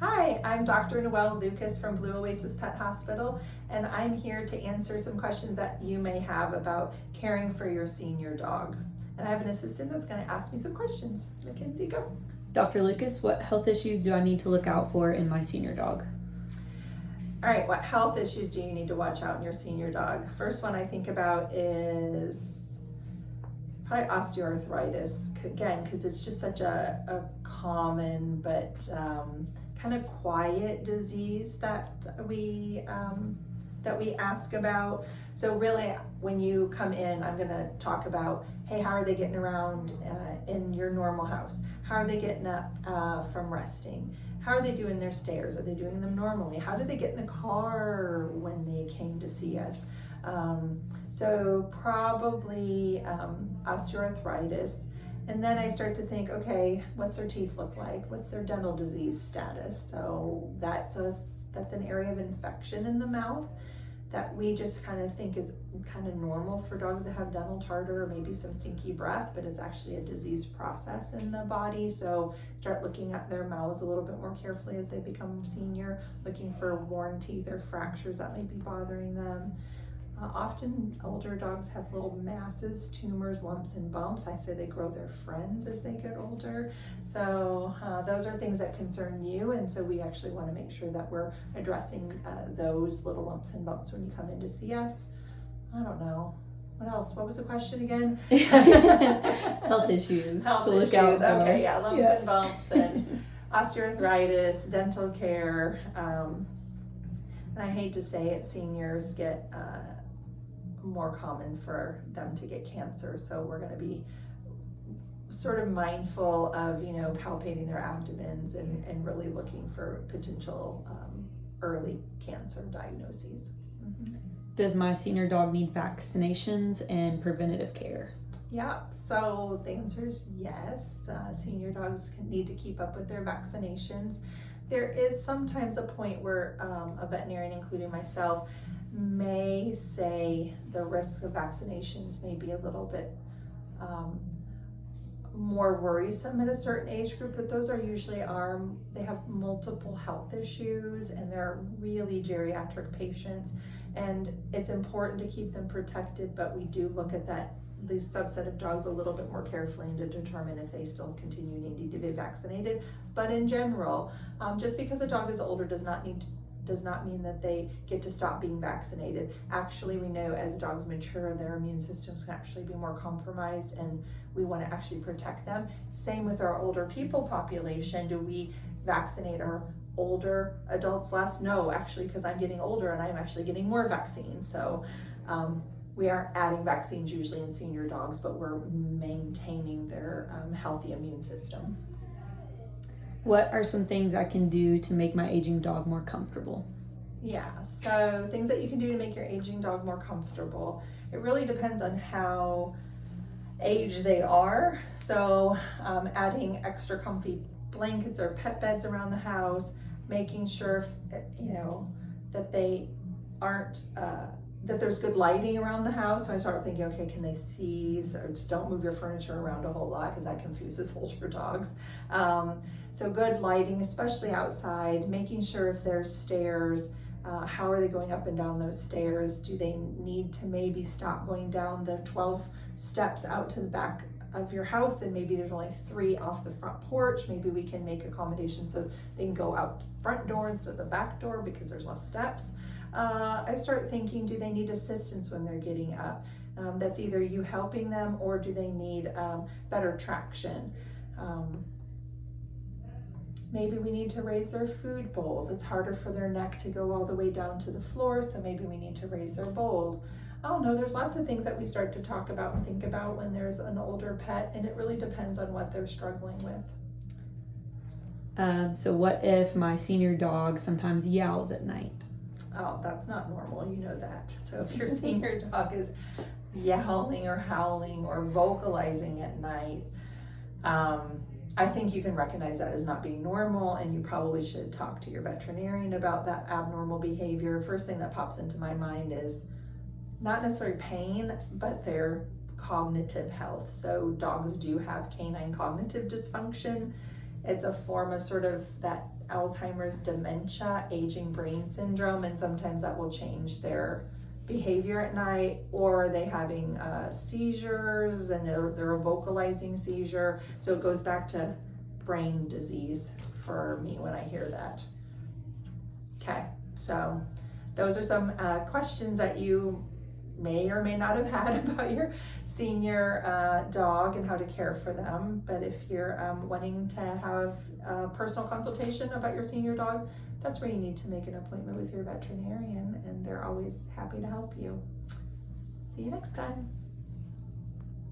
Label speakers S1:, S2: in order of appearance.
S1: Hi, I'm Dr. Noel Lucas from Blue Oasis Pet Hospital, and I'm here to answer some questions that you may have about caring for your senior dog. And I have an assistant that's going to ask me some questions. Mackenzie, go.
S2: Dr. Lucas, what health issues do I need to look out for in my senior dog?
S1: All right, what health issues do you need to watch out in your senior dog? First one I think about is probably osteoarthritis, again, because it's just such a common but kind of quiet disease that we ask about. So really, when you come in, I'm going to talk about, hey, how are they getting around in your normal house? How are they getting up from resting? How are they doing their stairs? Are they doing them normally? How did they get in the car when they came to see us? So probably osteoarthritis. And then I start to think, okay, what's their teeth look like? What's their dental disease status? So that's an area of infection in the mouth that we just kind of think is kind of normal for dogs that have dental tartar or maybe some stinky breath, but it's actually a disease process in the body. So start looking at their mouths a little bit more carefully as they become senior, looking for worn teeth or fractures that may be bothering them. Often older dogs have little masses, tumors, lumps, and bumps. I say they grow their friends as they get older. So those are things that concern you, and so we actually want to make sure that we're addressing those little lumps and bumps when you come in to see us. I don't know. What else? What was the question again?
S2: Health issues
S1: Health
S2: to look
S1: issues.
S2: out for.
S1: Okay, yeah, lumps and bumps and osteoarthritis, dental care. And I hate to say it, seniors get more common for them to get cancer, so we're going to be sort of mindful of palpating their abdomens and really looking for potential early cancer diagnoses.
S2: Does my senior dog need vaccinations and preventative care?
S1: Yeah, so the answer is yes. Senior dogs need to keep up with their vaccinations. There is sometimes a point where a veterinarian, including myself, may say the risk of vaccinations may be a little bit more worrisome at a certain age group, but those are usually they have multiple health issues and they're really geriatric patients, and it's important to keep them protected, but we do look at the subset of dogs a little bit more carefully and to determine if they still continue needing to be vaccinated. But in general, just because a dog is older does not mean that they get to stop being vaccinated. Actually, we know as dogs mature, their immune systems can actually be more compromised, and we want to actually protect them. Same with our older people population. Do we vaccinate our older adults less? No, actually, because I'm getting older and I'm actually getting more vaccines. So we aren't adding vaccines usually in senior dogs, but we're maintaining their healthy immune system.
S2: What are some things I can do to make my aging dog more comfortable?
S1: Yeah, so things that you can do to make your aging dog more comfortable. It really depends on how aged they are. So adding extra comfy blankets or pet beds around the house, making sure that they aren't that there's good lighting around the house. So I start thinking, okay, can they see? So just don't move your furniture around a whole lot because that confuses older dogs. So good lighting, especially outside, making sure if there's stairs, how are they going up and down those stairs? Do they need to maybe stop going down the 12 steps out to the back of your house, and maybe there's only 3 off the front porch? Maybe we can make accommodations so they can go out front door instead of the back door because there's less steps. I start thinking, do they need assistance when they're getting up? That's either you helping them, or do they need better traction? Maybe we need to raise their food bowls. It's harder for their neck to go all the way down to the floor, so maybe we need to raise their bowls. I don't know, there's lots of things that we start to talk about and think about when there's an older pet, and it really depends on what they're struggling with.
S2: So what if my senior dog sometimes yowls at night?
S1: Oh, that's not normal, you know that. So if your senior dog is yowling or howling or vocalizing at night, I think you can recognize that as not being normal, and you probably should talk to your veterinarian about that abnormal behavior. First thing that pops into my mind is not necessarily pain, but their cognitive health. So dogs do have canine cognitive dysfunction, It's a form of sort of that Alzheimer's dementia, aging brain syndrome, and sometimes that will change their behavior at night, or are they having seizures and they're a vocalizing seizure. So it goes back to brain disease for me when I hear that. Okay, so those are some questions that you may or may not have had about your senior dog and how to care for them. But if you're wanting to have a personal consultation about your senior dog, that's where you need to make an appointment with your veterinarian, and they're always happy to help you. See you next time.